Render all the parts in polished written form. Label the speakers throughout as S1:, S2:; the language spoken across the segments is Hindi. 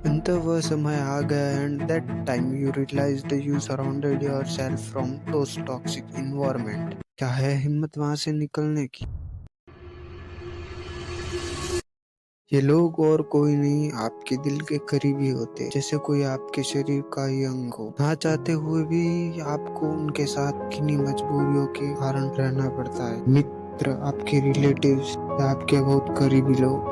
S1: अंतः वह समय आ गया and that time you realised you surrounded yourself from those toxic environment. क्या है हिम्मत वहां से निकलने की? ये लोग और कोई नहीं, आपके दिल के करीबी होते, जैसे कोई आपके शरीर का ही अंग हो। ना चाहते हुए भी आपको उनके साथ किन्हीं मजबूरियों के कारण रहना पड़ता है। मित्र, आपके रिलेटिव्स या आपके बहुत करीबी लोग,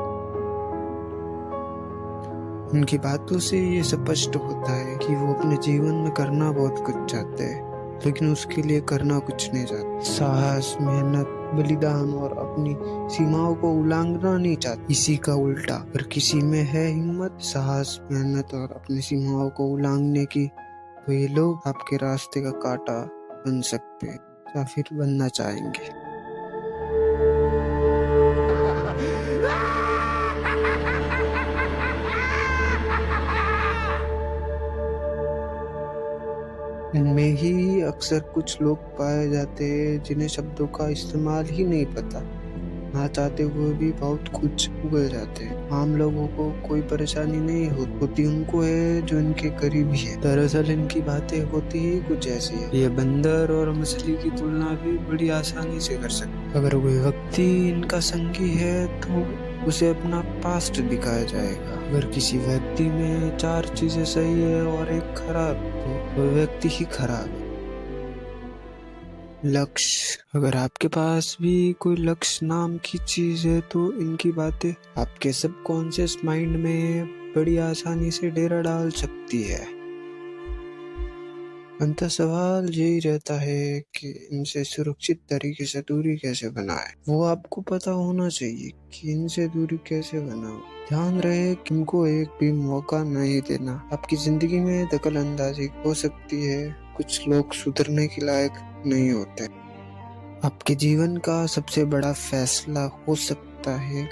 S1: उनकी बातों से ये स्पष्ट होता है कि वो अपने जीवन में करना बहुत कुछ चाहते हैं, लेकिन उसके लिए करना कुछ नहीं चाहते। साहस, मेहनत, बलिदान और अपनी सीमाओं को उल्लंघना नहीं चाहते। इसी का उल्टा, अगर किसी में है हिम्मत, साहस, मेहनत और अपनी सीमाओं को उल्लंघने की, तो ये लोग आपके रास्ते का कांटा बन सकते हैं या फिर बनना चाहेंगे। इनमें ही अक्सर कुछ लोग पाए जाते हैं जिन्हें शब्दों का इस्तेमाल ही नहीं पता। ना चाहते हुए भी बहुत कुछ उगल जाते हैं। आम लोगों को कोई परेशानी नहीं होती, उनको है जो इनके करीबी है। दरअसल इनकी बातें होती ही कुछ ऐसी है। ये बंदर और मछली की तुलना भी बड़ी आसानी से कर सकते। अगर कोई व्यक्ति इनका संगी है तो उसे अपना पास्ट दिखाया जाएगा। अगर किसी व्यक्ति में 4 चीजें सही है और एक खराब, तो वह व्यक्ति ही खराब है। लक्ष्य, अगर आपके पास भी कोई लक्ष्य नाम की चीज है तो इनकी बातें आपके सबकॉन्शियस माइंड में बड़ी आसानी से डेरा डाल सकती है। अंतः सवाल यही रहता है कि इनसे सुरक्षित तरीके से दूरी कैसे बनाए। वो आपको पता होना चाहिए कि इनसे दूरी कैसे बनाओ। ध्यान रहे कि इनको एक भी मौका नहीं देना। आपकी जिंदगी में दखल अंदाजी हो सकती है, कुछ लोग सुधरने के लायक नहीं होते। आपके जीवन का सबसे बड़ा फैसला हो सकता है,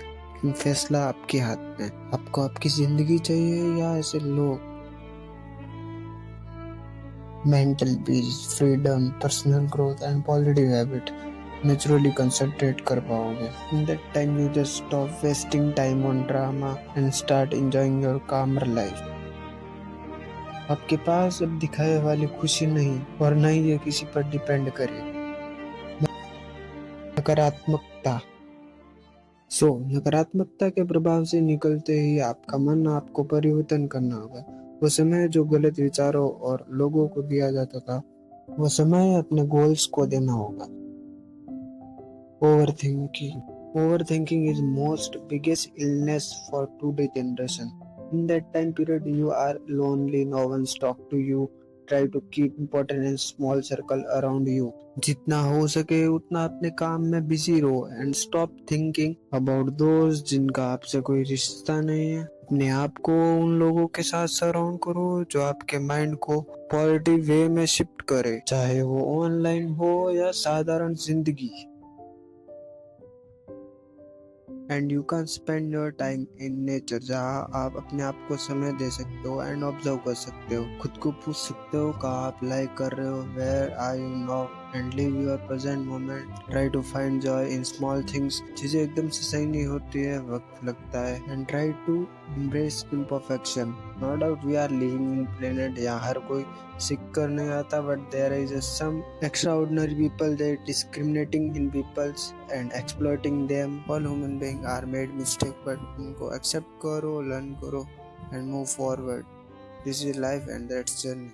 S1: फैसला आपके हाथ में। आपको आपकी जिंदगी चाहिए या ऐसे लोग? Mental peace, freedom, personal growth and positive habit naturally concentrate कर पाओगे। इन that time you just stop wasting time on drama and start enjoying your कामर लाइफ। आपके पास अब दिखाए वाली खुशी नहीं और न ही ये किसी पर डिपेंड करे। नकारात्मकता, नकारात्मकता के प्रभाव से निकलते ही आपका मन आपको परिवर्तन करना होगा। वो समय जो गलत विचारों और लोगों को दिया जाता था, वो समय अपने गोल्स को देना होगा। Overthinking is most biggest illness for today generation. In that time period you are lonely, no one talk to you, try to keep important and small circle around you. जितना हो सके उतना अपने काम में बिजी रहो एंड स्टॉप थिंकिंग अबाउट दोस्त जिनका आपसे कोई रिश्ता नहीं है। अपने आप को उन लोगों के साथ सराउंड करो जो आपके माइंड को पॉजिटिव वे में शिफ्ट करे, चाहे वो ऑनलाइन हो या साधारण जिंदगी। And you can spend your time in nature, जहाँ आप अपने आप को समय दे सकते हो एंड ऑब्जर्व कर सकते हो। खुद को पूछ सकते हो कहाँ आप लाइक कर रहे हो, where are you now, and live your present moment. Try to find joy in small things. चीजें एकदम से सही नहीं होती है, वक्त लगता है। And try to embrace imperfection. No doubt we are living in planet यहाँ हर कोई सीख कर नहीं आता, but there is some extraordinary people that discriminating in peoples and exploiting them. All human beings are made mistake, but उनको accept करो, learn करो and move forward. This is life and that's journey.